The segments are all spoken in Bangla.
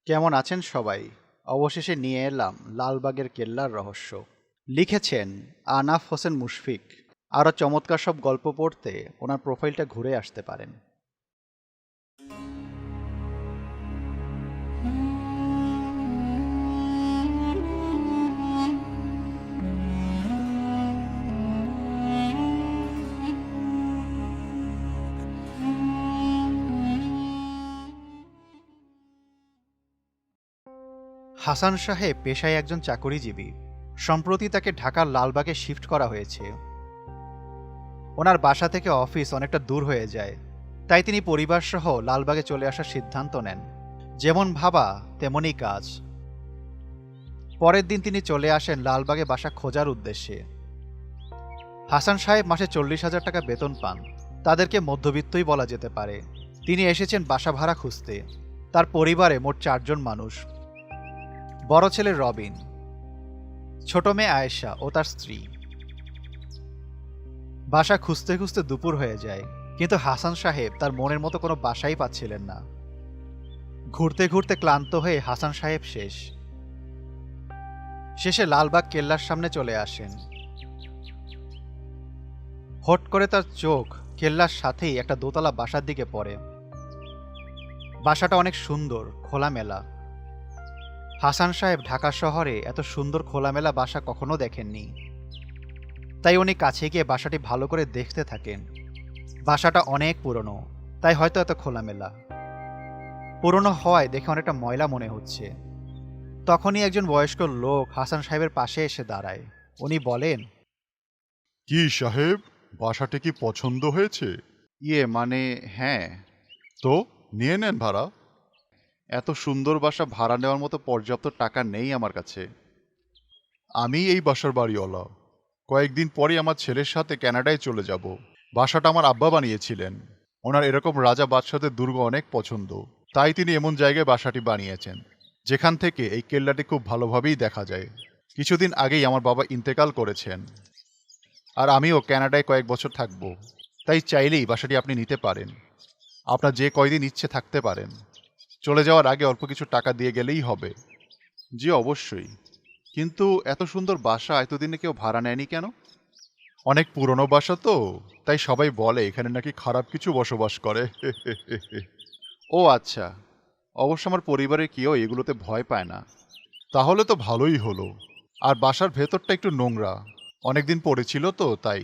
কেমন আছেন সবাই? অবশেষে নিয়ে এলাম লালবাগের কেল্লার রহস্য। লিখেছেন আনাফ হোসেন মুশফিক। আরও চমৎকার সব গল্প পড়তে ওনার প্রোফাইলটা ঘুরে আসতে পারেন। হাসান সাহেব পেশায় একজন চাকরিজীবী। সম্প্রতি তাকে ঢাকার লালবাগে শিফট করা হয়েছে। ওনার বাসা থেকে অফিস অনেকটা দূর হয়ে যায়, তাই তিনি পরিবারসহ লালবাগে চলে আসার সিদ্ধান্ত নেন। যেমন ভাবা তেমনই কাজ। পরের দিন তিনি চলে আসেন লালবাগে বাসা খোঁজার উদ্দেশ্যে। হাসান সাহেব মাসে 40,000 টাকা বেতন পান। তাদেরকে মধ্যবিত্তই বলা যেতে পারে। তিনি এসেছেন বাসা ভাড়া খুঁজতে। তার পরিবারে মোট 4 জন মানুষ। বড় ছেলে রবিন, ছোট মেয়ে আয়েশা ও তার স্ত্রী। বাসা খুঁজতে খুঁজতে দুপুর হয়ে যায়, কিন্তু হাসান সাহেব তার মনের মতো কোনো বাসাই পাচ্ছিলেন না। ঘুরতে ঘুরতে ক্লান্ত হয়ে হাসান সাহেব শেষে লালবাগ কেল্লার সামনে চলে আসেন। হট করে তার চোখ কেল্লার সাথেই একটা দোতলা বাসার দিকে পড়ে। বাসাটা অনেক সুন্দর, খোলামেলা। হাসান সাহেব ঢাকা শহরে এত সুন্দর খোলামেলা বাসা কখনো দেখেননি। তাই উনি কাছে গিয়ে বাসাটি ভালো করে দেখতে থাকেন। বাসাটা অনেক পুরনো, তাই হয়তো এত খোলামেলা। পুরনো হওয়ায় দেখে অনেকটা ময়লা মনে হচ্ছে। তখনই একজন বয়স্ক লোক হাসান সাহেবের পাশে এসে দাঁড়ায়। উনি বলেন, কি সাহেব, বাসাটা কি পছন্দ হয়েছে? মানে হ্যাঁ। তো নিয়ে নেন ভাড়া। এত সুন্দর বাসা ভাড়া নেওয়ার মতো পর্যাপ্ত টাকা নেই আমার কাছে। আমি এই বাসার বাড়িওয়ালা। কয়েকদিন পরে আমার ছেলের সাথে কানাডায় চলে যাব। বাসাটা আমার আব্বা বানিয়েছিলেন। ওনার এরকম রাজা বাদশাদের দুর্গ অনেক পছন্দ, তাই তিনি এমন জায়গায় বাসাটি বানিয়েছেন যেখান থেকে এই কেল্লাটি খুব ভালোভাবেই দেখা যায়। কিছুদিন আগেই আমার বাবা ইন্তেকাল করেছেন, আর আমিও কানাডায় কয়েক বছর থাকব। তাই চাইলেই বাসাটি আপনি নিতে পারেন। আপনার যে কয়দিন ইচ্ছে থাকতে পারেন। চলে যাওয়ার আগে অল্প কিছু টাকা দিয়ে গেলেই হবে। জি অবশ্যই, কিন্তু এত সুন্দর বাসা এতদিনে কেউ ভাড়া নেয়নি কেন? অনেক পুরনো বাসা তো, তাই সবাই বলে এখানে নাকি খারাপ কিছু বসবাস করে। ও আচ্ছা, অবশ্য আমার পরিবারের কেউ এগুলোতে ভয় পায় না। তাহলে তো ভালোই হলো। আর বাসার ভেতরটা একটু নোংরা, অনেকদিন পড়েছিল তো, তাই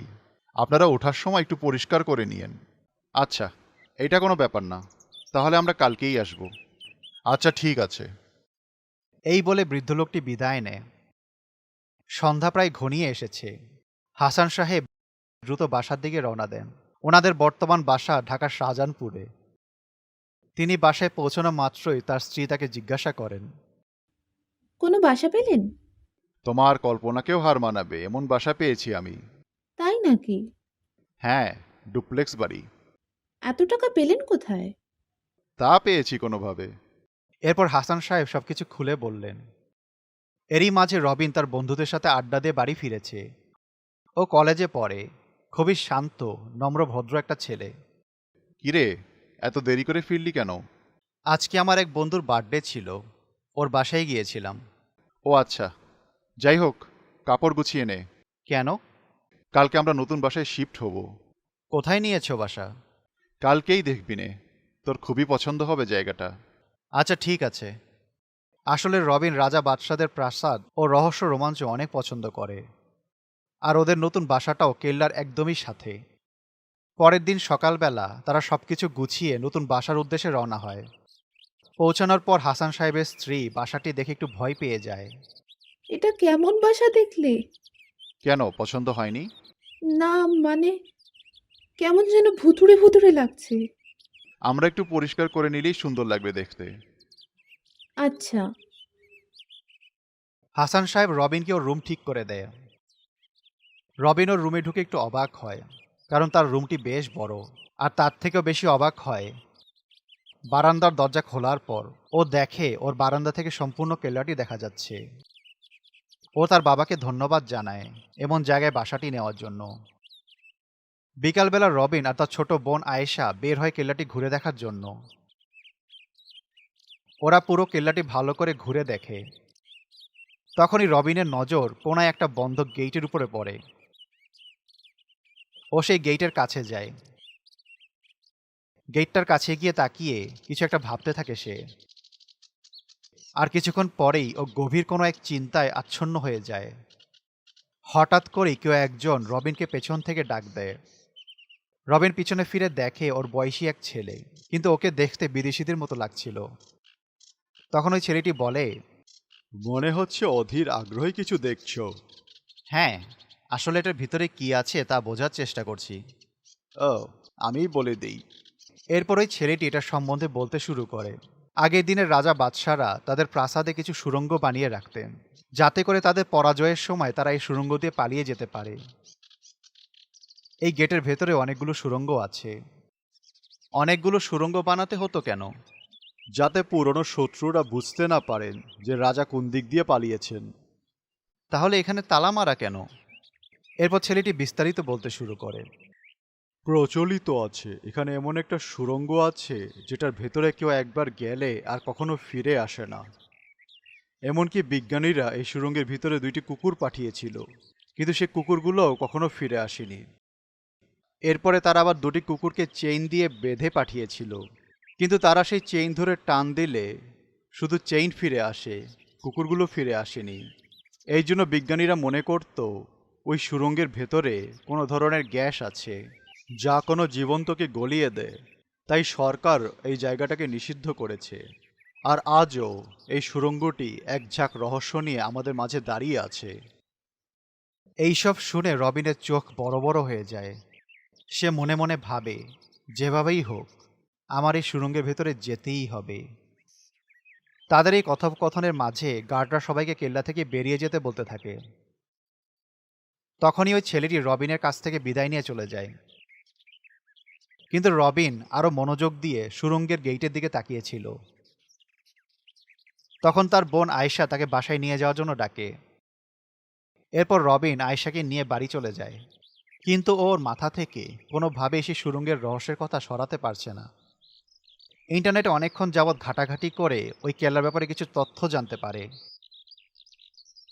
আপনারা ওঠার সময় একটু পরিষ্কার করে নিয়েন। আচ্ছা, এটা কোনো ব্যাপার না। তাহলে আমরা কালকেই আসব। আচ্ছা ঠিক আছে। এই বলে বৃদ্ধ লোকটি বিদায় নেয়। সন্ধ্যা প্রায় ঘনিয়ে এসেছে। হাসান সাহেব দ্রুত বাসার দিকে রওনা দেন। ওনাদের বর্তমান বাসা ঢাকার শাহজাহানপুরে। তিনি বাসায় পৌঁছানো মাত্রই তার স্ত্রী তাকে জিজ্ঞাসা করেন, কোনো বাসা পেলেন? তোমার কল্পনাকেও হার মানাবে এমন বাসা পেয়েছি আমি। তাই নাকি? হ্যাঁ, ডুপ্লেক্স বাড়ি। এত টাকা পেলেন কোথায়? তা পেয়েছি কোনোভাবে। এরপর হাসান সাহেব সবকিছু খুলে বললেন। এরই মাঝে রবিন তার বন্ধুদের সাথে আড্ডা দিয়ে বাড়ি ফিরেছে। ও কলেজে পড়ে। খুবই শান্ত, নম্র, ভদ্র একটা ছেলে। কিরে, এত দেরি করে ফিরলি কেন? আজকে আমার এক বন্ধুর বার্থডে ছিল, ওর বাসায় গিয়েছিলাম। ও আচ্ছা, যাই হোক, কাপড় গুছিয়ে নে। কেন? কালকে আমরা নতুন বাসায় শিফট হব। কোথায় নিয়েছো বাসা? কালকেই দেখবি নে, তোর খুবই পছন্দ হবে জায়গাটা। আচ্ছা ঠিক আছে। আসলে রবিন রাজা বাদশাদের প্রাসাদ ও রহস্য রোমাঞ্চ অনেক পছন্দ করে। আর ওদের নতুন বাসাটাও কেল্লার একদমই সাথে। পরের দিন সকালবেলা তারা সবকিছু গুছিয়ে নতুন বাসার উদ্দেশ্যে রওনা হয়। পৌঁছানোর পর হাসান সাহেবের স্ত্রী বাসাটি দেখে একটু ভয় পেয়ে যায়। এটা কেমন বাসা দেখলে? কেন, পছন্দ হয়নি? না, মানে কেমন যেন ভুতুড়ে ভুতুড়ে লাগছে। আমরা একটু পরিষ্কার করে নিলেই সুন্দর লাগবে দেখতে। আচ্ছা। হাসান সাহেব রবিনকে ওর রুম ঠিক করে দেয়। রবিন ওর রুমে ঢুকে একটু অবাক হয়, কারণ তার রুমটি বেশ বড়। আর তার থেকেও বেশি অবাক হয় বারান্দার দরজা খোলার পর ও দেখে ওর বারান্দা থেকে সম্পূর্ণ কেল্লাটি দেখা যাচ্ছে। ও তার বাবাকে ধন্যবাদ জানায় এমন জায়গায় বাসাটি নেওয়ার জন্য। বিকালবেলা রবিন আর তার ছোট বোন আয়েশা বের হয় কেল্লাটি ঘুরে দেখার জন্য। ওরা পুরো কেল্লাটি ভালো করে ঘুরে দেখে। তখনই রবিনের নজর কোনায় একটা বন্ধ গেটের উপরে পড়ে। ও সেই গেটের কাছে যায়। গেটটার কাছে গিয়ে তাকিয়ে কিছু একটা ভাবতে থাকে সে। আর কিছুক্ষণ পরেই ও গভীর কোনো এক চিন্তায় আচ্ছন্ন হয়ে যায়। হঠাৎ করেই কেউ একজন রবিনকে পেছন থেকে ডাক দেয়। রবিন পিছনে ফিরে দেখে ওর বয়সী এক ছেলে, কিন্তু ওকে দেখতে বিদেশিদের মতো লাগছিল। তখন ওই ছেলেটি বলে, মনে হচ্ছে অধীর আগ্রহী কিছু দেখছো। হ্যাঁ, আসলে এটার ভিতরে কি আছে তা বোঝার চেষ্টা করছি। ও, আমিই বলে দেই। এরপর ওই ছেলেটি এটা সম্বন্ধে বলতে শুরু করে। আগের দিনের রাজা বাদশারা তাদের প্রাসাদে কিছু সুড়ঙ্গ বানিয়ে রাখতেন, যাতে করে তাদের পরাজয়ের সময় তারা এই সুড়ঙ্গ দিয়ে পালিয়ে যেতে পারে। এই গেটের ভেতরে অনেকগুলো সুড়ঙ্গ আছে। অনেকগুলো সুড়ঙ্গ বানাতে হতো কেন? যাতে পুরনো শত্রুরা বুঝতে না পারেন যে রাজা কোন দিক দিয়ে পালিয়েছেন। তাহলে এখানে তালা মারা কেন? এরপর ছেলেটি বিস্তারিত বলতে শুরু করে। প্রচলিত আছে এখানে এমন একটা সুড়ঙ্গ আছে যেটার ভেতরে কেউ একবার গেলে আর কখনো ফিরে আসে না। এমনকি বিজ্ঞানীরা এই সুড়ঙ্গের ভিতরে 2টি কুকুর পাঠিয়েছিল, কিন্তু সে কুকুরগুলোও কখনো ফিরে আসেনি। এরপরে তারা আবার 2টি কুকুরকে চেইন দিয়ে বেঁধে পাঠিয়েছিল, কিন্তু তারা সেই চেইন ধরে টান দিলে শুধু চেইন ফিরে আসে, কুকুরগুলো ফিরে আসেনি। এই জন্য বিজ্ঞানীরা মনে করত ওই সুড়ঙ্গের ভেতরে কোনো ধরনের গ্যাস আছে যা কোনো জীবন্তকে গলিয়ে দেয়। তাই সরকার এই জায়গাটাকে নিষিদ্ধ করেছে। আর আজও এই সুড়ঙ্গটি এক ঝাঁক রহস্য নিয়ে আমাদের মাঝে দাঁড়িয়ে আছে। এইসব শুনে রবিনের চোখ বড় বড় হয়ে যায়। সে মনে মনে ভাবে, যেভাবেই হোক আমার এই সুড়ঙ্গের ভেতরে যেতেই হবে। তাদের এই কথোপকথনের মাঝে গার্ডরা সবাইকে কেল্লা থেকে বেরিয়ে যেতে বলতে থাকে। তখনই ওই ছেলেটি রবিনের কাছ থেকে বিদায় নিয়ে চলে যায়। কিন্তু রবিন আরো মনোযোগ দিয়ে সুড়ঙ্গের গেটের দিকে তাকিয়েছিল। তখন তার বোন আয়েশা তাকে বাসায় নিয়ে যাওয়ার জন্য ডাকে। এরপর রবিন আয়েশাকে নিয়ে বাড়ি চলে যায়, কিন্তু ওর মাথা থেকে কোনোভাবেই সেই সুড়ঙ্গের রহস্যের কথা সরাতে পারছে না। ইন্টারনেটে অনেকক্ষণ যাবৎ ঘাটাঘাটি করে ওই কেল্লার ব্যাপারে কিছু তথ্য জানতে পারে।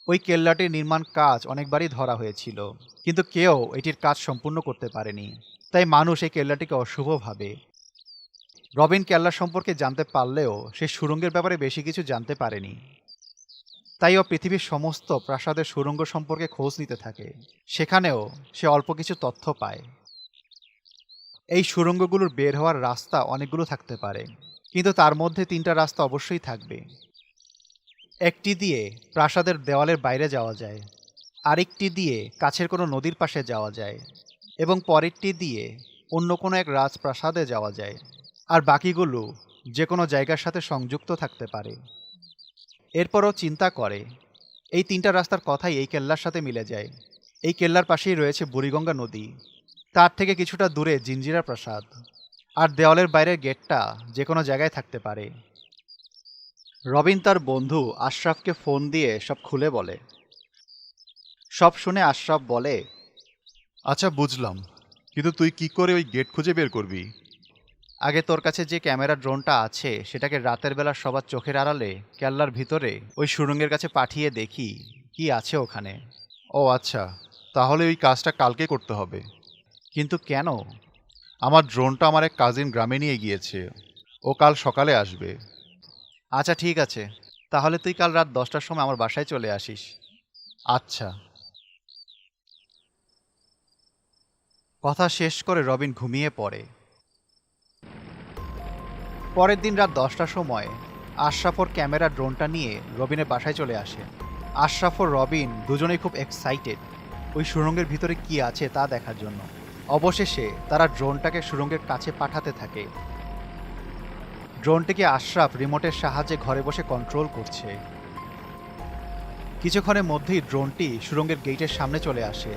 ওই কেল্লাটির নির্মাণ কাজ অনেকবারই ধরা হয়েছিল, কিন্তু কেউ এটির কাজ সম্পূর্ণ করতে পারেনি। তাই মানুষ এই কেল্লাটিকে অশুভ ভাবে। রবিন কেল্লা সম্পর্কে জানতে পারলেও সে সুড়ঙ্গের ব্যাপারে বেশি কিছু জানতে পারেনি। তাই ও পৃথিবীর সমস্ত প্রাসাদের সুড়ঙ্গ সম্পর্কে খোঁজ নিতে থাকে। সেখানেও সে অল্প কিছু তথ্য পায়। এই সুড়ঙ্গগুলোর বের হওয়ার রাস্তা অনেকগুলো থাকতে পারে, কিন্তু তার মধ্যে 3টা রাস্তা অবশ্যই থাকবে। একটি দিয়ে প্রাসাদের দেওয়ালের বাইরে যাওয়া যায়, আরেকটি দিয়ে কাছের কোনো নদীর পাশে যাওয়া যায়, এবং পরেরটি দিয়ে অন্য কোনো এক রাজপ্রাসাদে যাওয়া যায়। আর বাকিগুলো যে কোনো জায়গার সাথে সংযুক্ত থাকতে পারে। এরপরও চিন্তা করে, এই 3টা রাস্তার কথাই এই কেল্লার সাথে মিলে যায়। এই কেল্লার পাশেই রয়েছে বুড়িগঙ্গা নদী, তার থেকে কিছুটা দূরে জিঞ্জিরা প্রাসাদ, আর দেওয়ালের বাইরের গেটটা যে কোনো জায়গায় থাকতে পারে। রবিন তার বন্ধু আশরাফকে ফোন দিয়ে সব খুলে বলে। সব শুনে আশরাফ বলে, আচ্ছা বুঝলাম, কিন্তু তুই কি করে ওই গেট খুঁজে বের করবি? আগে তোর কাছে যে ক্যামেরা ড্রোনটা আছে সেটাকে রাতের বেলা সবার চোখের আড়ালে কেল্লার ভিতরে ওই সুড়ঙ্গের কাছে পাঠিয়ে দেখি কি আছে ওখানে। ও আচ্ছা, তাহলে ওই কাজটা কালকে করতে হবে। কিন্তু কেন? আমার ড্রোনটা আমার এক কাজিন গ্রামে নিয়ে গিয়েছে, ও কাল সকালে আসবে। আচ্ছা ঠিক আছে, তাহলে তুই কাল রাত 10টার সময় আমার বাসায় চলে আসিস। আচ্ছা। কথা শেষ করে রবিন ঘুমিয়ে পড়ে। পরের দিন রাত 10টার সময় আশরাফ ওর ক্যামেরা ড্রোনটা নিয়ে রবিনের বাসায় চলে আসে। আশরাফ ও রবিন দুজনেই খুব এক্সাইটেড ওই সুড়ঙ্গের ভিতরে কি আছে তা দেখার জন্য। অবশেষে তারা ড্রোনটাকে সুড়ঙ্গের কাছে পাঠাতে থাকে। ড্রোনটিকে আশরাফ রিমোটের সাহায্যে ঘরে বসে কন্ট্রোল করছে। কিছুক্ষণের মধ্যেই ড্রোনটি সুড়ঙ্গের গেটের সামনে চলে আসে।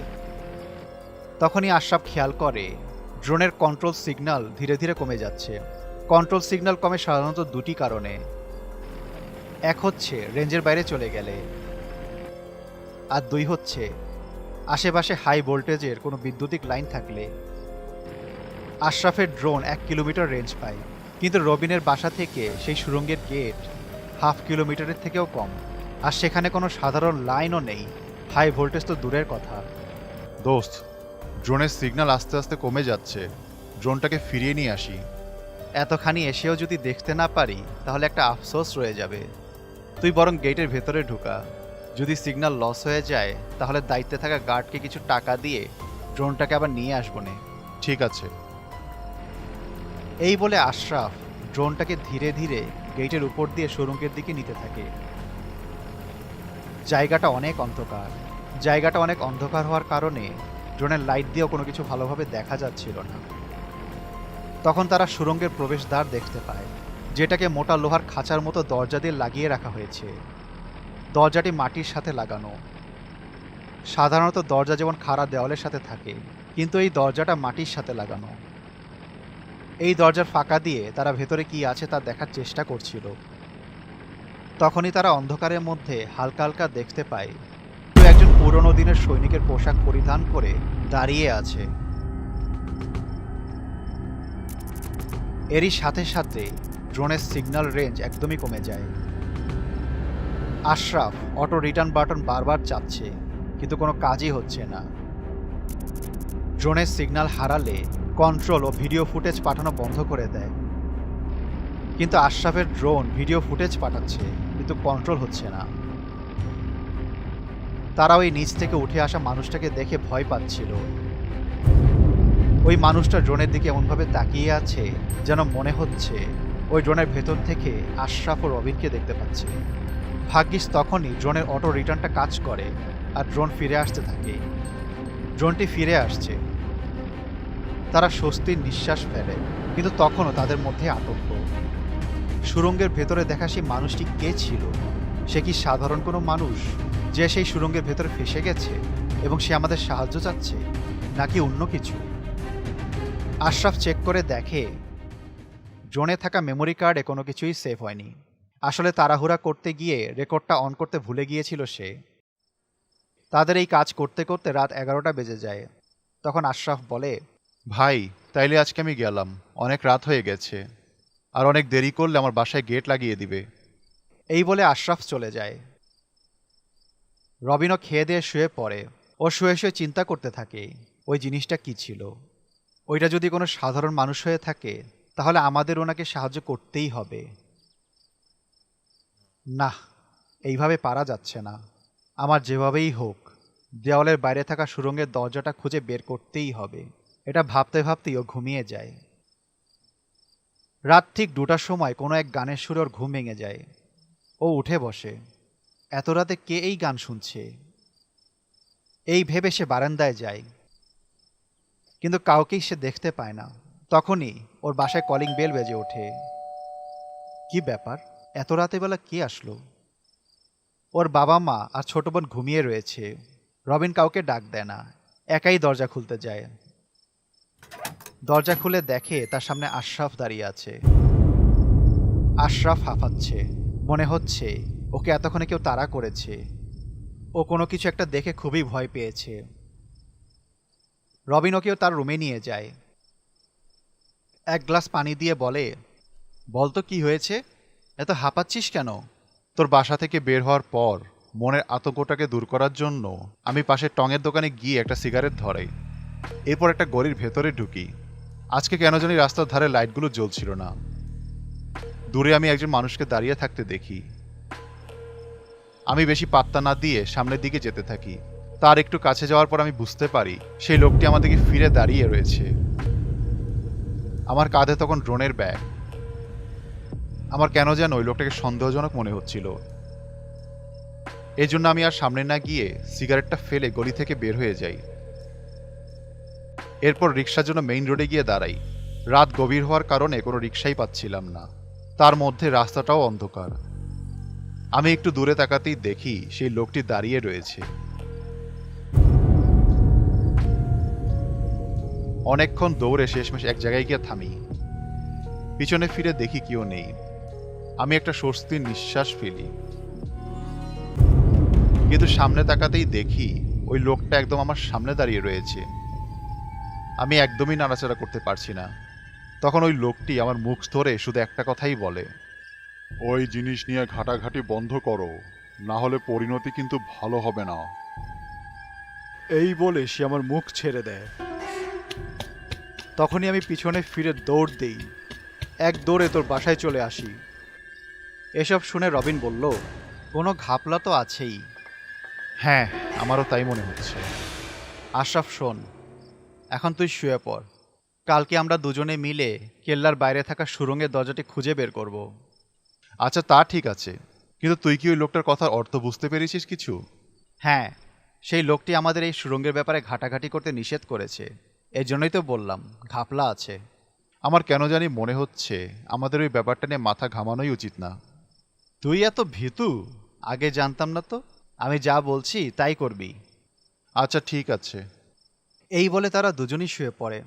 তখনই আশরাফ খেয়াল করে ড্রোনের কন্ট্রোল সিগন্যাল ধীরে ধীরে কমে যাচ্ছে। কন্ট্রোল সিগন্যাল কমে সাধারণত 2টি কারণে। এক হচ্ছে রেঞ্জের বাইরে চলে গেলে, আর 2 হচ্ছে আশেপাশে হাই ভোল্টেজের কোনো বৈদ্যুতিক লাইন থাকলে। আশরাফের ড্রোন 1 কিলোমিটার রেঞ্জ পায়, কিন্তু রবিনের বাসা থেকে সেই সুড়ঙ্গের গেট হাফ কিলোমিটারের থেকেও কম। আর সেখানে কোনো সাধারণ লাইনও নেই, হাই ভোল্টেজ তো দূরের কথা। দোস্ত, ড্রোনের সিগন্যাল আস্তে আস্তে কমে যাচ্ছে, ড্রোনটাকে ফিরিয়ে নিয়ে আসি। এতখানি এসেও যদি দেখতে না পারি তাহলে একটা আফসোস রয়ে যাবে। তুই বরং গেটের ভেতরে ঢুকা, যদি সিগন্যাল লস হয়ে যায় তাহলে দায়িত্বে থাকা গার্ডকে কিছু টাকা দিয়ে ড্রোনটাকে আবার নিয়ে আসবো নে। ঠিক আছে। এই বলে আশরাফ ড্রোনটাকে ধীরে ধীরে গেটের উপর দিয়ে সুড়ঙ্গের দিকে নিতে থাকে। জায়গাটা অনেক অন্ধকার হওয়ার কারণে ড্রোনের লাইট দিয়েও কোনো কিছু ভালোভাবে দেখা যাচ্ছিল না। তখন তারা সুড়ঙ্গের প্রবেশদ্বার দেখতে পায়, যেটাকে মোটা লোহার খাঁচার মতো দরজা দিয়ে লাগিয়ে রাখা হয়েছে। দরজাটি মাটির সাথে লাগানো। সাধারণত দরজা যেমন খাড়া দেওয়ালের সাথে থাকে, কিন্তু এই দরজাটা মাটির সাথে লাগানো। এই দরজার ফাঁকা দিয়ে তারা ভেতরে কি আছে তা দেখার চেষ্টা করছিল। তখনই তারা অন্ধকারের মধ্যে হালকা হালকা দেখতে পায় কেউ একজন পুরনো দিনের সৈনিকের পোশাক পরিধান করে দাঁড়িয়ে আছে। এরই সাথে সাথে ড্রোনের সিগন্যাল রেঞ্জ একদমই কমে যায়। আশরাফ অটো রিটার্ন বাটন বারবার চাপছে, কিন্তু কোনো কাজই হচ্ছে না। ড্রোনের সিগন্যাল হারালে কন্ট্রোল ও ভিডিও ফুটেজ পাঠানো বন্ধ করে দেয়, কিন্তু আশরাফের ড্রোন ভিডিও ফুটেজ পাঠাচ্ছে, কিন্তু কন্ট্রোল হচ্ছে না। তারা ওই নিচ থেকে উঠে আসা মানুষটাকে দেখে ভয় পাচ্ছিল। ওই মানুষটা ড্রোনের দিকে এমনভাবে তাকিয়ে আছে যেন মনে হচ্ছে ওই ড্রোনের ভেতর থেকে আশরাফ ও রবিনকে দেখতে পাচ্ছে। ভাগ্যিস তখনই ড্রোনের অটো রিটার্নটা কাজ করে আর ড্রোন ফিরে আসতে থাকে। ড্রোনটি ফিরে আসছে। তারা স্বস্তির নিঃশ্বাস ফেলে, কিন্তু তখনও তাদের মধ্যে আতঙ্ক। সুড়ঙ্গের ভেতরে দেখা সেই মানুষটি কে ছিল? সে কি সাধারণ কোনো মানুষ যে সেই সুড়ঙ্গের ভেতরে ফেসে গেছে এবং সে আমাদের সাহায্য চাচ্ছে, নাকি অন্য কিছু? আশরাফ চেক করে দেখে ড্রোনে থাকা মেমোরি কার্ডে কোনো কিছুই সেভ হয়নি। আসলে তাড়াহুড়া করতে গিয়ে রেকর্ডটা অন করতে ভুলে গিয়েছিল সে। তাদের এই কাজ করতে করতে রাত 11টা বেজে যায়। তখন আশরাফ বলে, ভাই, তাইলে আজকে আমি গেলাম, অনেক রাত হয়ে গেছে, আর অনেক দেরি করলে আমার বাসায় গেট লাগিয়ে দিবে। এই বলে আশরাফ চলে যায়। রবিনও খেয়ে দিয়ে শুয়ে পড়ে। ও শুয়ে শুয়ে চিন্তা করতে থাকে ওই জিনিসটা কি ছিল। ওইটা যদি কোনো সাধারণ মানুষ হয়ে থাকে তাহলে আমাদের ওনাকে সাহায্য করতেই হবে। না, এইভাবে পারা যাচ্ছে না। আমার যেভাবেই হোক দেওয়ালের বাইরে থাকা সুড়ঙ্গের দরজাটা খুঁজে বের করতেই হবে। এটা ভাবতে ভাবতেই ও ঘুমিয়ে যায়। রাত ঠিক 2টার সময় কোনো এক গানের সুরে ওর ঘুম ভেঙে যায়। ও উঠে বসে। এত রাতে কে এই গান শুনছে? এই ভেবে সে বারান্দায় যায়, কিন্তু কাউকেই সে দেখতে পায় না। তখনই ওর বাসায় কলিং বেল বেজে ওঠে। কি ব্যাপার, এত রাতে বেলা কে আসলো? ওর বাবা মা আর ছোট বোন ঘুমিয়ে রয়েছে। রবিন কাউকে ডাক দেয় না, একাই দরজা খুলতে যায়। দরজা খুলে দেখে তার সামনে আশরাফ দাঁড়িয়ে আছে। আশরাফ হাঁপাচ্ছে, মনে হচ্ছে ওকে এতক্ষণে কেউ তাড়া করেছে। ও কোনো কিছু একটা দেখে খুবই ভয় পেয়েছে। রবিন ওকেও তার রুমে নিয়ে যায়। এক গ্লাস পানি দিয়ে বলে, বলতো কি হয়েছে, এত হাঁপাচ্ছিস কেন? তোর বাসা থেকে বের হওয়ার পর মনের আতঙ্কটাকে দূর করার জন্য আমি পাশের টঙের দোকানে গিয়ে একটা সিগারেট ধরাই। এরপর একটা গলির ভেতরে ঢুকি। আজকে কেন জানি রাস্তার ধারে লাইটগুলো জ্বলছিল না। দূরে আমি একজন মানুষকে দাঁড়িয়ে থাকতে দেখি। আমি বেশি পাত্তা না দিয়ে সামনের দিকে যেতে থাকি। তার একটু কাছে যাওয়ার পর আমি বুঝতে পারি সেই লোকটি আমার দিকে ফিরে দাঁড়িয়ে রয়েছে। আমার কাঁধে তখন ড্রোনের ব্যাগ। আমার কেন যেন ওই লোকটাকে সন্দেহজনক মনে হচ্ছিল। এই জন্য আমি আর সামনে না গিয়ে সিগারেটটা ফেলে গলি থেকে বের হয়ে যাই। এরপর রিক্সার জন্য মেইন রোডে গিয়ে দাঁড়াই। রাত গভীর হওয়ার কারণে কোনো রিক্সাই পাচ্ছিলাম না, তার মধ্যে রাস্তাটাও অন্ধকার। আমি একটু দূরে তাকাতেই দেখি সেই লোকটি দাঁড়িয়ে রয়েছে। অনেকক্ষণ দৌড়ে শেষমেশ এক জায়গায় গিয়ে থামি। পিছনে ফিরে দেখি কেউ নেই। আমি একটা স্বস্তির নিঃশ্বাস ফেলি, কিন্তু সামনে তাকাতেই দেখি ওই লোকটা একদম আমার সামনে দাঁড়িয়ে রয়েছে। আমি একদমই নাড়াচাড়া করতে পারছি না। তখন ওই লোকটি আমার মুখ ধরে শুধু একটা কথাই বলে, ওই জিনিস নিয়ে ঘাটাঘাটি বন্ধ করো, না হলে পরিণতি কিন্তু ভালো হবে না। এই বলে সে আমার মুখ ছেড়ে দেয়। তখনই আমি পিছনে ফিরে দৌড় দেই, এক দৌড়ে তোর বাসায় চলে আসি। এসব শুনে রবিন বলল, কোনো ঘাপলা তো আছেই। হ্যাঁ, আমারও তাই মনে হচ্ছে। আশরাফ শোন, এখন তুই শুয়ে পড়। কালকে আমরা দুজনে মিলে কেল্লার বাইরে থাকা সুড়ঙ্গের দরজাটি খুঁজে বের করব। আচ্ছা, তা ঠিক আছে, কিন্তু তুই কি ওই লোকটার কথার অর্থ বুঝতে পেরেছিস কিছু? হ্যাঁ, সেই লোকটি আমাদের এই সুড়ঙ্গের ব্যাপারে ঘাটাঘাটি করতে নিষেধ করেছে। এই জন্যই তো বললাম ঘাপলা আছে। আমার কেন জানি মনে হচ্ছে আমাদের ওই ব্যাপারটা নিয়ে মাথা ঘামানোই উচিত না। তুই এত ভীতু? আগে জানতাম না তো। আমি যা বলছি তাই করবি। আচ্ছা ঠিক আছে। এই বলে তারা দুজনই শুয়ে পড়ে।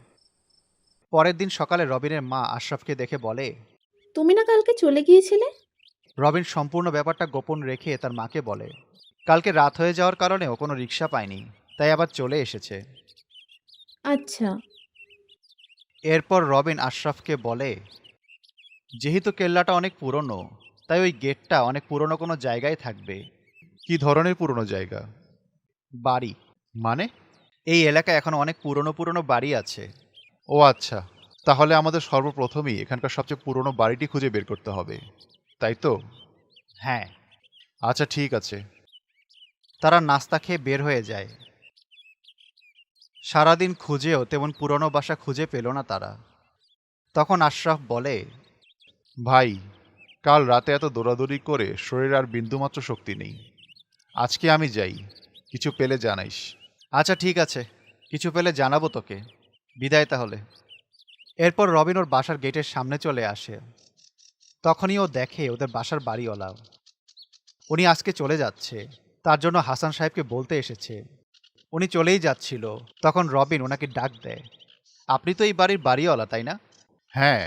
পরের দিন সকালে রবিনের মা আশরাফকে দেখে বলে, তুমি না কালকে চলে গিয়েছিলে? রবিন সম্পূর্ণ ব্যাপারটা গোপন রেখে তার মাকে বলে, কালকে রাত হয়ে যাওয়ার কারণে ও কোনো রিক্সা পায়নি, তাই আবার চলে এসেছে। আচ্ছা। এরপর রবিন আশরাফকে বলে, যেহেতু কেল্লাটা অনেক পুরনো, তাই ওই গেটটা অনেক পুরনো কোনো জায়গায় থাকবে। কি ধরনের পুরনো জায়গা? বাড়ি। মানে? এই এলাকায় এখন অনেক পুরনো পুরনো বাড়ি আছে। ও আচ্ছা, তাহলে আমাদের সর্বপ্রথমেই এখানকার সবচেয়ে পুরনো বাড়িটি খুঁজে বের করতে হবে, তাই তো? হ্যাঁ। আচ্ছা ঠিক আছে। তারা নাস্তা খেয়ে বের হয়ে যায়। সারাদিন খুঁজেও তেমন পুরনো বাসা খুঁজে পেল না তারা। তখন আশরাফ বলে, ভাই, কাল রাতে এত দৌড়াদৌড়ি করে শরীরে আর বিন্দুমাত্র শক্তি নেই। আজকে আমি যাই, কিছু পেলে জানাইস। আচ্ছা ঠিক আছে, কিছু পেলে জানাবো তোকে। বিদায় তাহলে। এরপর রবিন ওর বাসার গেটের সামনে চলে আসে। তখনই ও দেখে ওদের বাসার বাড়িওয়ালা। উনি আজকে চলে যাচ্ছে, তার জন্য হাসান সাহেবকে বলতে এসেছে। উনি চলেই যাচ্ছিল, তখন রবিন ওনাকে ডাক দেয়, আপনি তো এই বাড়ির বাড়িওয়ালা তাই না? হ্যাঁ।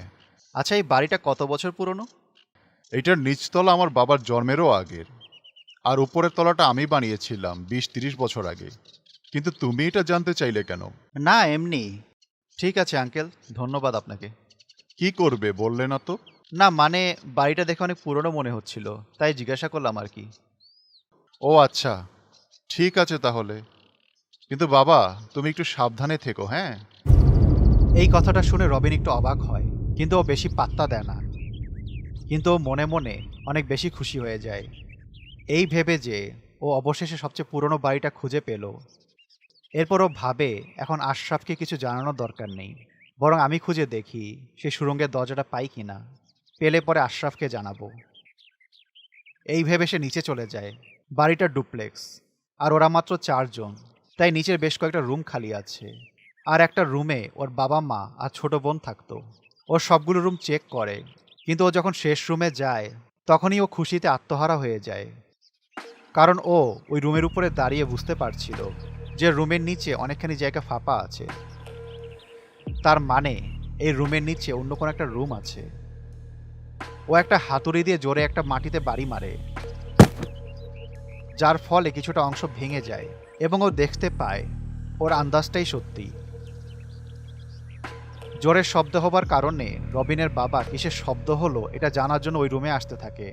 আচ্ছা, এই বাড়িটা কত বছর পুরনো? এটার নিচতলা আমার বাবার জন্মেরও আগের, আর উপরের তলাটা আমি বানিয়েছিলাম 20-30 বছর আগে। কিন্তু তুমি এটা জানতে চাইলে কেন? না, এমনি। ঠিক আছে আঙ্কেল, ধন্যবাদ আপনাকে। কি করবে বললে না তো? না মানে, বাড়িটা দেখে অনেক পুরনো মনে হচ্ছিল, তাই জিজ্ঞাসা করলাম আর কি। ও আচ্ছা, ঠিক আছে তাহলে। কিন্তু বাবা, তুমি একটু সাবধানে থেকো, হ্যাঁ? এই কথাটা শুনে রবিন একটু অবাক হয়, কিন্তু ও বেশি পাত্তা দেয় না। কিন্তু ও মনে মনে অনেক বেশি খুশি হয়ে যায়, এই ভেবে যে ও অবশেষে সবচেয়ে পুরনো বাড়িটা খুঁজে পেল। এরপর ও ভাবে, এখন আশরাফকে কিছু জানানোর দরকার নেই, বরং আমি খুঁজে দেখি সে সুড়ঙ্গের দরজাটা পাই কিনা। পেলে পরে আশরাফকে জানাবো। এই ভেবে সে নিচে চলে যায়। বাড়িটা ডুপ্লেক্স, আর ওরা মাত্র 4 জন, তাই নিচের বেশ কয়েকটা রুম খালি আছে। আর একটা রুমে ওর বাবা মা আর ছোট বোন থাকতো। ও সবগুলো রুম চেক করে, কিন্তু ও যখন শেষ রুমে যায় তখনই ও খুশিতে আত্মহারা হয়ে যায়। কারণ ও ওই রুমের উপরে দাঁড়িয়ে বুঝতে পারছিল যে রুমের নিচে অনেকখানি জায়গা ফাঁপা আছে। তার মানে এই রুমের নিচে অন্য কোনো একটা রুম আছে। ও একটা হাতুড়ি দিয়ে জোরে একটা মাটিতে বাড়ি মারে, যার ফলে কিছুটা অংশ ভেঙে যায় এবং ও দেখতে পায় ওর আন্দাজটাই সত্যি। জোরের শব্দ হবার কারণে রবিনের বাবা কিসের শব্দ হলো এটা জানার জন্য ওই রুমে আসতে থাকে।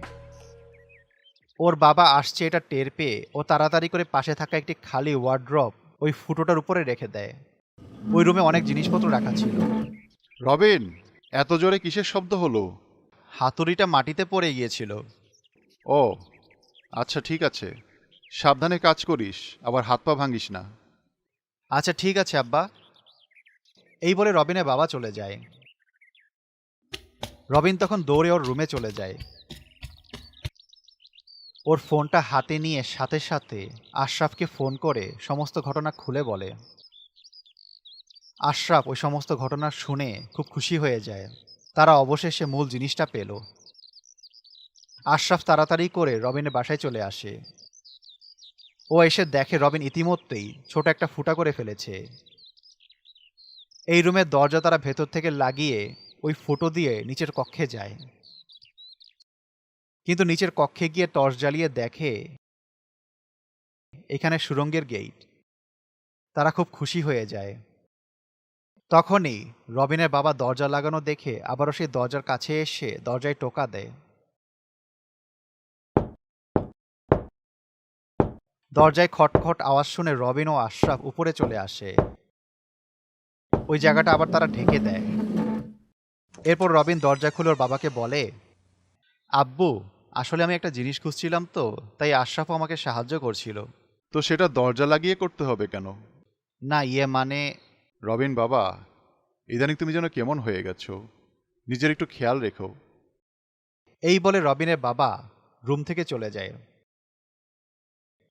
ওর বাবা আসছে এটা টের পেয়ে ও তাড়াতাড়ি করে পাশে থাকা একটি খালি ওয়ার্ড্রপ ওই ফুটোটার উপরে রেখে দেয়। ওই রুমে অনেক জিনিসপত্র রাখা ছিল। রবিন, এত জোরে কিসের শব্দ হলো? হাতুড়িটা মাটিতে পড়ে গিয়েছিল। ও আচ্ছা ঠিক আছে, সাবধানে কাজ করিস, আবার হাত পা ভাঙিস না। আচ্ছা ঠিক আছে আব্বা। এই বলে রবিনের বাবা চলে যায়। রবিন তখন দৌড়ে ওর রুমে চলে যায়। ওর ফোনটা হাতে নিয়ে সাথে সাথে আশরাফকে ফোন করে সমস্ত ঘটনা খুলে বলে। আশরাফ ওই সমস্ত ঘটনা শুনে খুব খুশি হয়ে যায়। তারা অবশেষে মূল জিনিসটা পেল। আশরাফ তাড়াতাড়ি করে রবিনের বাসায় চলে আসে। ও এসে দেখে রবিন ইতিমধ্যেই ছোট একটা ফুটা করে ফেলেছে। এই রুমের দরজা তারা ভেতর থেকে লাগিয়ে ওই ফুটো দিয়ে নিচের কক্ষে যায়। কিন্তু নিচের কক্ষে গিয়ে টর্চ জ্বালিয়ে দেখে এখানে সুড়ঙ্গের গেট। তারা খুব খুশি হয়ে যায়। তখনই রবিনের বাবা দরজা লাগানো দেখে আবারও সেই দরজার কাছে এসে দরজায় টোকা দেয়। দরজায় খটখট আওয়াজ শুনে রবিন ও আশরাফ উপরে চলে আসে। ওই জায়গাটা আবার তারা ঢেকে দেয়। এরপর রবিন দরজা খুলে ওর বাবাকে বলে, আব্বু, আসলে আমি একটা জিনিস খুঁজছিলাম, তো তাই আশরাফও আমাকে সাহায্য করছিল। তো সেটা দরজা লাগিয়ে করতে হবে কেন? না, মানে রবিন বাবা, ইদানিং তুমি যেন কেমন হয়ে গেছো, নিজের একটু খেয়াল রেখো। এই বলে রবিনের বাবা রুম থেকে চলে যায়।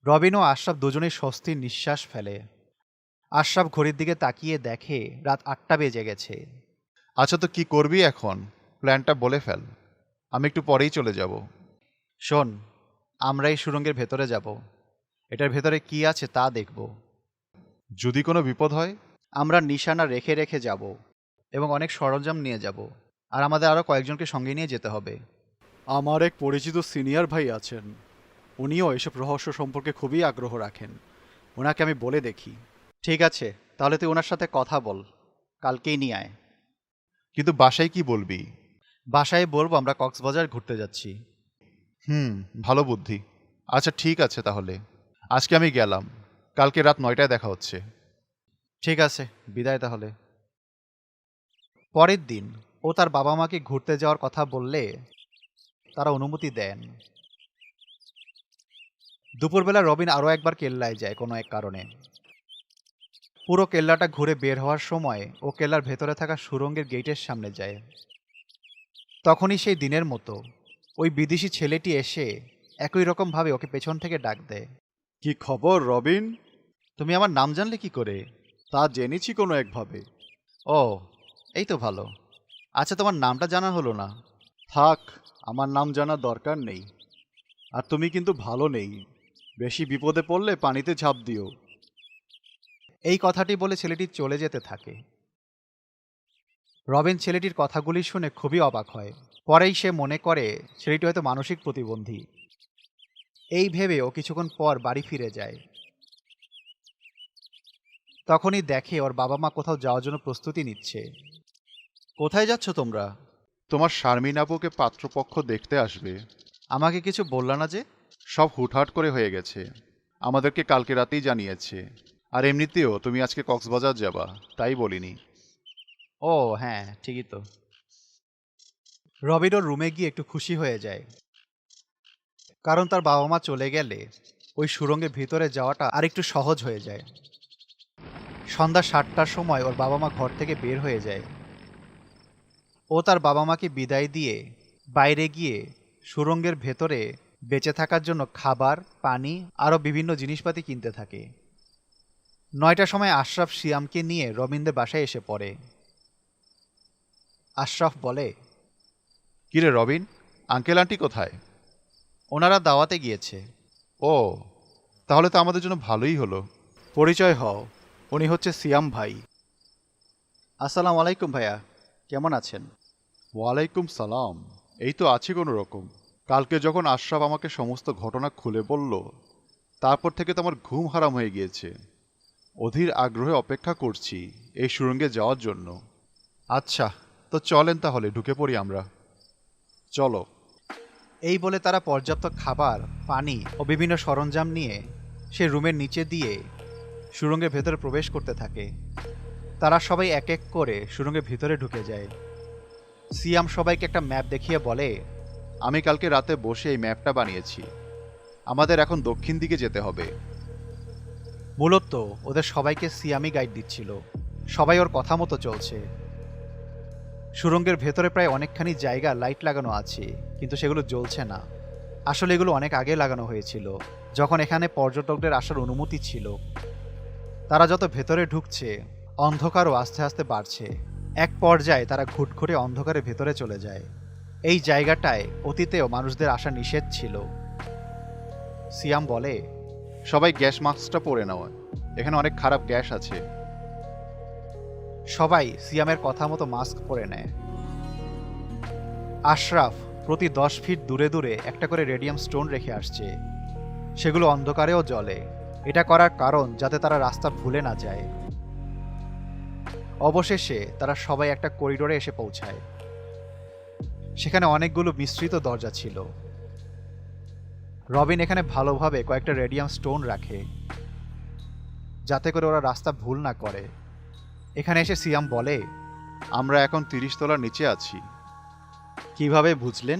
রবিন ও আশরাফ দুজনেই স্বস্তির নিঃশ্বাস ফেলে। আশরাফ ঘড়ির দিকে তাকিয়ে দেখে রাত 8টা বেজে গেছে। আচ্ছা, তো কি করবি এখন? প্ল্যানটা বলে ফেল, আমি একটু পরেই চলে যাব। শোন, আমরা এই সুড়ঙ্গের ভেতরে যাব। এটার ভেতরে কি আছে তা দেখব। যদি কোনো বিপদ হয়? আমরা নিশানা রেখে রেখে যাব এবং অনেক সরঞ্জাম নিয়ে যাব, আর আমাদের আরও কয়েকজনকে সঙ্গে নিয়ে যেতে হবে। আমার এক পরিচিত সিনিয়র ভাই আছেন, উনিও এসব রহস্য সম্পর্কে খুবই আগ্রহ রাখেন। ওনাকে আমি বলে দেখি। ঠিক আছে, তাহলে তুই ওনার সাথে কথা বল, কালকেই নিয়ে আয়। কিন্তু বাসায় কি বলবি? বাসায় বলবো আমরা কক্সবাজার ঘুরতে যাচ্ছি। ভালো বুদ্ধি। আচ্ছা ঠিক আছে, তাহলে আজকে আমি গেলাম, কালকে রাত 9টায় দেখা হচ্ছে। ঠিক আছে, বিদায় তাহলে। পরের দিন ও তার বাবা মাকে ঘুরতে যাওয়ার কথা বললে তারা অনুমতি দেন। দুপুরবেলা রবিন আরও একবার কেল্লায় যায় কোনো এক কারণে। পুরো কেল্লাটা ঘুরে বের হওয়ার সময় ও কেল্লার ভেতরে থাকা সুড়ঙ্গের গেটের সামনে যায়। তখনই সেই দিনের মতো ওই বিদেশি ছেলেটি এসে একই রকমভাবে ওকে পেছন থেকে ডাক দেয়। কি খবর রবিন? তুমি আমার নাম জানলে কি করে? তা জেনেছি কোনো একভাবে। ও, এই তো ভালো। আচ্ছা, তোমার নামটা জানা হলো না। থাক, আমার নাম জানার দরকার নেই। আর তুমি কিন্তু ভালো নেই, বেশি বিপদে পড়লে পানিতে ঝাঁপ দিও। এই কথাটি বলে ছেলেটি চলে যেতে থাকে। রবিন ছেলেটির কথাগুলি শুনে খুবই অবাক হয়। পরেই সে মনে করে ছেলেটি হয়তো মানসিক প্রতিবন্ধী। এই ভেবে ও কিছুক্ষণ পর বাড়ি ফিরে যায়। তখনই দেখে ওর বাবা মা কোথাও যাওয়ার জন্য প্রস্তুতি নিচ্ছে। কোথায় যাচ্ছ তোমরা? তোমার শারমিন আপুকে পাত্রপক্ষ দেখতে আসবে। আমাকে কিছু বললা না যে? সব হুটহাট করে হয়ে গেছে, আমাদেরকে কালকে রাতেই জানিয়েছে। আর এমনিতেও তুমি আজকে কক্সবাজার যাবা, তাই বলিনি। ও হ্যাঁ, ঠিকই তো। রবিন ওর রুমে গিয়ে একটু খুশি হয়ে যায়, কারণ তার বাবা মা চলে গেলে ওই সুড়ঙ্গের ভিতরে যাওয়াটা আরেকটু সহজ হয়ে যায়। সন্ধ্যা 7টার সময় ওর বাবা মা ঘর থেকে বের হয়ে যায়। ও তার বাবা মাকে বিদায় দিয়ে বাইরে গিয়ে সুড়ঙ্গের ভেতরে বেঁচে থাকার জন্য খাবার, পানি আরও বিভিন্ন জিনিসপাতি কিনতে থাকে। 9টার সময় আশরাফ সিয়ামকে নিয়ে রবিনদের বাসায় এসে পড়ে। আশরাফ বলে, কিরে রবিন, আঙ্কেল আন্টি কোথায়? ওনারা দাওয়াতে গিয়েছে। ও, তাহলে তো আমাদের জন্য ভালোই হলো। পরিচয় হও, উনি হচ্ছে সিয়াম ভাই। আসসালামু আলাইকুম ভাইয়া, কেমন আছেন? ওয়ালাইকুম সালাম। এই তো আছি কোনো রকম। কালকে যখন আশরাফ আমাকে সমস্ত ঘটনা খুলে বলল, তারপর থেকে তো আমার ঘুম হারাম হয়ে গিয়েছে। অধীর আগ্রহে অপেক্ষা করছি এই সুড়ঙ্গে যাওয়ার জন্য। আচ্ছা, তো চলেন তাহলে ঢুকে পড়ি আমরা। চলো। এই বলে তারা পর্যাপ্ত খাবার, পানি ও বিভিন্ন সরঞ্জাম নিয়ে সে রুমের নিচে দিয়ে সুড়ঙ্গের ভেতরে প্রবেশ করতে থাকে। তারা সবাই এক এক করে সুড়ঙ্গের ভিতরে ঢুকে যায়। সিয়াম সবাইকে একটা ম্যাপ দেখিয়ে বলে, আমি কালকে রাতে বসে এই ম্যাপটা বানিয়েছি। আমাদের এখন দক্ষিণ দিকে যেতে হবে। মূলত ওদের সবাইকে সিয়ামই গাইড দিচ্ছিল। সবাই ওর কথা মতো চলছে। সুড়ঙ্গের ভেতরে প্রায় অনেকখানি জায়গা লাইট লাগানো আছে, কিন্তু সেগুলো জ্বলছে না। আসলে এগুলো অনেক আগে লাগানো হয়েছিল, যখন এখানে পর্যটকদের আসার অনুমতি ছিল। তারা যত ভেতরে ঢুকছে, অন্ধকারও আস্তে আস্তে বাড়ছে। এক পর্যায়ে তারা ঘুটঘুটে অন্ধকারের ভেতরে চলে যায়। এই জায়গাটায় অতীতেও মানুষদের আসা নিষেধ ছিল। সিয়াম বলে, সবাই গ্যাস মাস্কটা পরে নাও, এখানে অনেক খারাপ গ্যাস আছে। সবাই সিয়ামের কথা মতো মাস্ক পরে নেয়। আশরাফ প্রতি 10 ফিট দূরে দূরে একটা করে রেডিয়াম স্টোন রেখে আসছে। সেগুলো অন্ধকারেও জ্বলে। এটা করার কারণ যাতে তারা রাস্তা ভুলে না যায়। অবশেষে তারা সবাই একটা করিডোরে এসে পৌঁছায়। সেখানে অনেকগুলো মিশ্রিত দরজা ছিল। রবিন এখানে ভালোভাবে কয়েকটা রেডিয়াম স্টোন রাখে যাতে করে ওরা রাস্তা ভুল না করে। এখানে এসে সিয়াম বলে, আমরা এখন 30 তলার নিচে আছি। কিভাবে বুঝলেন?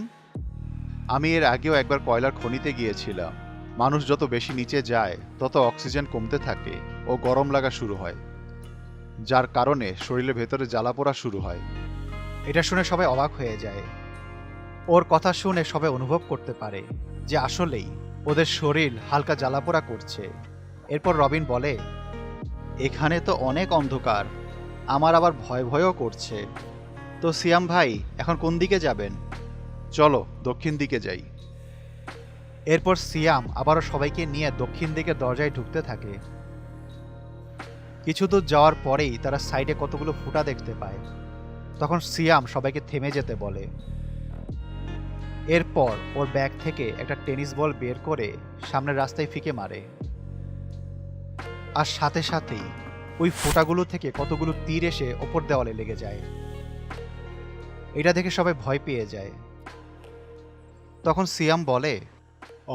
আমি এর আগেও একবার কয়লার খনিতে গিয়েছিলাম। মানুষ যত বেশি নিচে যায় তত অক্সিজেন কমতে থাকে ও গরম লাগা শুরু হয়, যার কারণে শরীরের ভেতরে জ্বালা পোড়া শুরু হয়। এটা শুনে সবাই অবাক হয়ে যায়। ওর কথা শুনে সবাই অনুভব করতে পারে যে আসলেই ওদের শরীর হালকা জ্বালাপোড়া করছে। এরপর রবিন বলে, এখানে তো অনেক অন্ধকার, আমার আবার ভয় ভয়ও করছে। তো সিয়াম ভাই, এখন কোন দিকে যাবেন? চলো দক্ষিণ দিকে যাই। এরপর সিয়াম আবারও সবাইকে নিয়ে দক্ষিণ দিকে দরজায় ঢুকতে থাকে। কিছু দূর যাওয়ার পরেই তারা সাইডে কতগুলো ফুটা দেখতে পায়। তখন সিয়াম সবাইকে থেমে যেতে বলে। এরপর ওর ব্যাগ থেকে একটা টেনিস বল বের করে সামনের রাস্তায় ফিকে মারে, আর সাথে সাথেই ওই ফোঁটাগুলো থেকে কতগুলো তীর এসে ওপর দেওয়ালে লেগে যায়। এটা দেখে সবাই ভয় পেয়ে যায়। তখন সিয়াম বলে,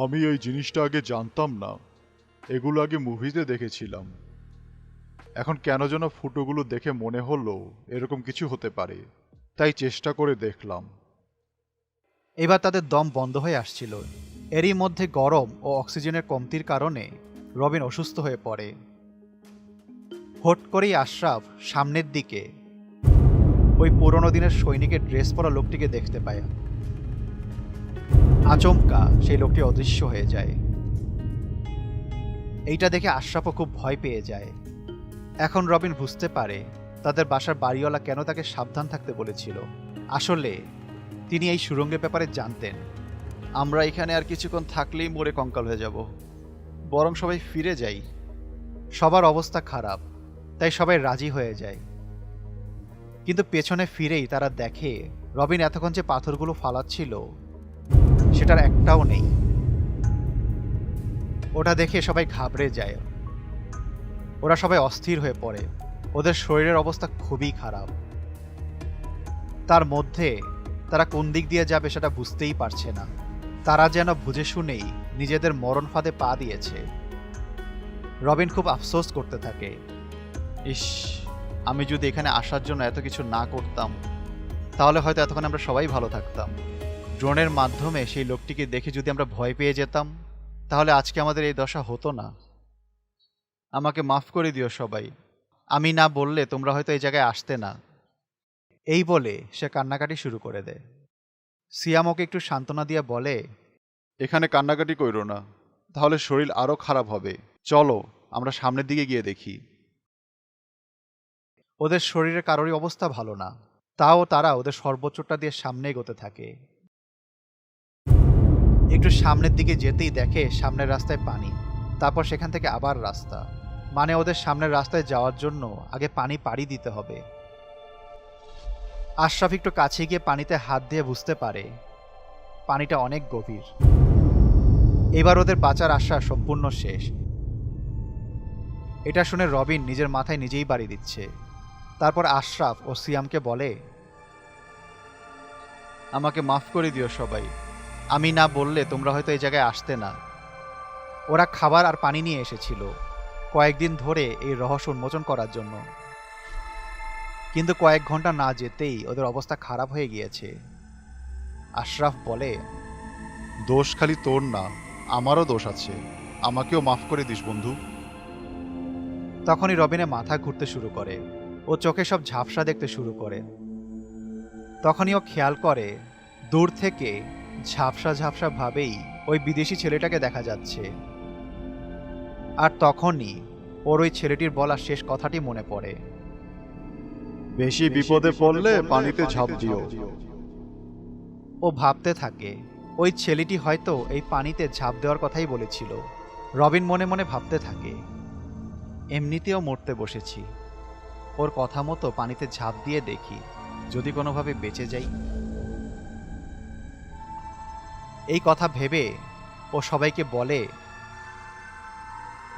আমি এই জিনিসটা আগে জানতাম না, এগুলো আগে মুভিতে দেখেছিলাম। এখন কেন যেন ফুটোগুলো দেখে মনে হলো এরকম কিছু হতে পারে, তাই চেষ্টা করে দেখলাম। এবার তাদের দম বন্ধ হয়ে আসছিল। এরই মধ্যে গরম ও অক্সিজেনের কমতির কারণে রবিন অসুস্থ হয়ে পড়ে। হট করেই আশরাফ সামনের দিকে ওই পুরনো দিনের সৈনিকের ড্রেস পরা লোকটিকে দেখতে পায়। আচমকা সেই লোকটি অদৃশ্য হয়ে যায়। এইটা দেখে আশরাফও খুব ভয় পেয়ে যায়। এখন রবিন বুঝতে পারে তাদের বাসার বাড়িওয়ালা কেন তাকে সাবধান থাকতে বলেছিল। আসলে তিনি এই সুড়ঙ্গের ব্যাপারে জানতেন। আমরা এখানে আর কিছুক্ষণ থাকলেই মরে কঙ্কাল হয়ে যাব, বরং সবাই ফিরে যাই। সবার অবস্থা খারাপ, তাই সবাই রাজি হয়ে যায়। কিন্তু পেছনে ফিরেই তারা দেখে রবিন এতক্ষণ যে পাথরগুলো ফালাচ্ছিল সেটার একটাও নেই। ওটা দেখে সবাই ঘাবড়ে যায়। ওরা সবাই অস্থির হয়ে পড়ে। ওদের শরীরের অবস্থা খুবই খারাপ। তার মধ্যে তারা কোন দিক দিয়ে যাবে সেটা বুঝতেই পারছে না। তারা যেন বুঝে শুনেই নিজেদের মরণ ফাঁদে পা দিয়েছে। রবিন খুব আফসোস করতে থাকে, ইস, আমি যদি এখানে আসার জন্য এত কিছু না করতাম তাহলে হয়তো এতক্ষণ আমরা সবাই ভালো থাকতাম। ড্রোনের মাধ্যমে সেই লোকটিকে দেখে যদি আমরা ভয় পেয়ে যেতাম তাহলে আজকে আমাদের এই দশা হতো না। আমাকে মাফ করে দিও সবাই, আমি না বললে তোমরা হয়তো এই জায়গায় আসতে না। এই বলে সে কান্নাকাটি শুরু করে দেয়। সিয়াম ওকে একটু সান্ত্বনা দিয়ে বলে, এখানে কান্নাকাটি কইরো না, তাহলে শরীর আরো খারাপ হবে। চলো আমরা সামনের দিকে গিয়ে দেখি। ওদের শরীরে কারোরই অবস্থা ভালো না, তাও তারা ওদের সর্বোচ্চটা দিয়ে সামনে এগোতে থাকে। একটু সামনের দিকে যেতেই দেখে সামনের রাস্তায় পানি, তারপর সেখান থেকে আবার রাস্তা। মানে ওদের সামনের রাস্তায় যাওয়ার জন্য আগে পানি পাড়ি দিতে হবে। আশরাফ একটু কাছে গিয়ে পানিতে হাত দিয়ে বুঝতে পারে পানিটা অনেক গভীর। এবার ওদের বাঁচার আশা সম্পূর্ণ শেষ। এটা শুনে রবিন নিজের মাথায় নিজেই বাড়ি দিচ্ছে। তারপর আশরাফ ও সিয়ামকে বলে, আমাকে মাফ করে দিও সবাই, আমি না বললে তোমরা হয়তো এই জায়গায় আসতে না। ওরা খাবার আর পানি নিয়ে এসেছিল কয়েকদিন ধরে এই রহস্য উন্মোচন করার জন্য, কিন্তু কয়েক ঘন্টা না যেতেই ওদের অবস্থা খারাপ হয়ে গিয়েছে। আশরাফ বলে, দোষ খালি তোর না, আমারও দোষ আছে, আমাকেও মাফ করে দিস বন্ধু। তখনই রবিনের মাথা ঘুরতে শুরু করে, ও চোখে সব ঝাপসা দেখতে শুরু করে। তখনই ও খেয়াল করে দূর থেকে ঝাপসা ঝাপসা ভাবেই ওই বিদেশি ছেলেটাকে দেখা যাচ্ছে। আর তখনই ওর ওই ছেলেটির বলা শেষ কথাটি মনে পড়ে, বেশি বিপদে পড়লে পানিতে ঝাঁপ দিও। ও ভাবতে থাকে ওই ছেলেটি হয়তো এই পানিতে ঝাঁপ দেওয়ার কথাই বলেছিল। রবিন মনে মনে ভাবতে থাকে, এমনিতেও মরতে বসেছি, ওর কথা মতো পানিতে ঝাঁপ দিয়ে দেখি যদি কোনোভাবে বেঁচে যাই। এই কথা ভেবে ও সবাইকে বলে,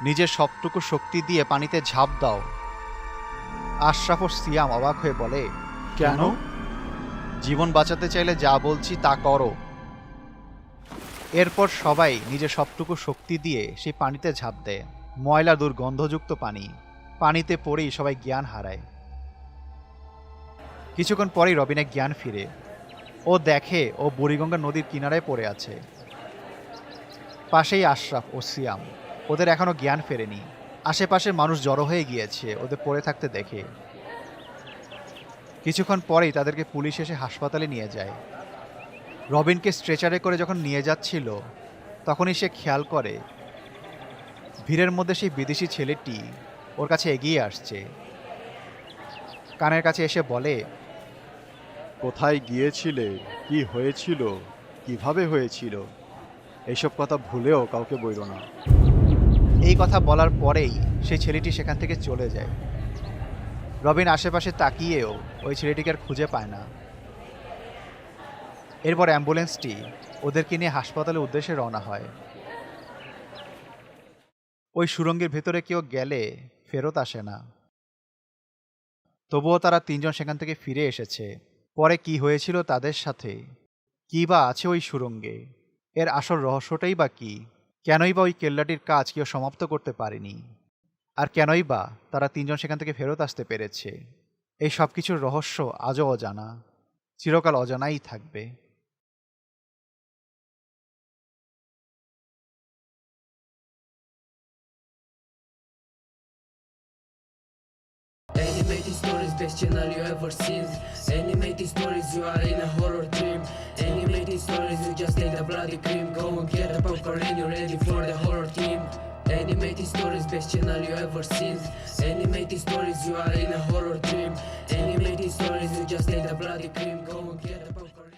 নিজের সবটুকু শক্তি দিয়ে পানিতে ঝাঁপ দাও। আশরাফ ও সিয়াম অবাক হয়ে বলে, কেন? জীবন বাঁচাতে চাইলে যা বলছি তা করো। এরপর সবাই নিজের সবটুকু শক্তি দিয়ে সেই পানিতে ঝাঁপ দেয়। ময়লা দুর্গন্ধযুক্ত পানি। পানিতে পড়েই সবাই জ্ঞান হারায়। কিছুক্ষণ পরেই রবিনের জ্ঞান ফিরে। ও দেখে ও বুড়িগঙ্গা নদীর কিনারায় পড়ে আছে। পাশেই আশরাফ ও সিয়াম। ওদের এখনো জ্ঞান ফেরেনি। আশেপাশের মানুষ জড়ো হয়ে গিয়েছে ওদের পড়ে থাকতে দেখে। কিছুক্ষণ পরেই তাদেরকে পুলিশ এসে হাসপাতালে নিয়ে যায়। রবিনকে স্ট্রেচারে করে যখন নিয়ে যাচ্ছিল তখনই সে খেয়াল করে ভিড়ের মধ্যে সেই বিদেশি ছেলেটি ওর কাছে এগিয়ে আসছে। কানের কাছে এসে বলে, কোথায় গিয়েছিলে, কি হয়েছিল, কিভাবে হয়েছিল, এইসব কথা ভুলেও কাউকে বইল না। এই কথা বলার পরেই সেই ছেলেটি সেখান থেকে চলে যায়। রবিন আশেপাশে তাকিয়েও ওই ছেলেটিকে আর খুঁজে পায় না। এরপর অ্যাম্বুলেন্সটি ওদেরকে নিয়ে হাসপাতালের উদ্দেশ্যে রওনা হয়। ওই সুড়ঙ্গের ভেতরে কেউ গেলে ফেরত আসে না। তবুও তারা তিনজন সেখান থেকে ফিরে এসেছে। পরে কি হয়েছিল তাদের সাথে, কী বা আছে ওই সুড়ঙ্গে, এর আসল রহস্যটাই বা কী, কেনই বা ওই কেল্লাটির কাজ কেউ সমাপ্ত করতে পারেনি, আর কেনই বা তারা তিনজন সেখান থেকে ফেরত আসতে পেরেছে, এই সব কিছুর রহস্য আজও অজানা, চিরকাল অজানাই থাকবে। Animated stories, best channel you ever seen. Animated stories, you are in a horror dream. Animated stories, you just take the bloody cream. Go and get the popcorn and you're ready for the horror team. Animated stories, best channel you ever seen. Animated stories, you are in a horror dream. Animated stories, you just take the bloody cream. Go and get the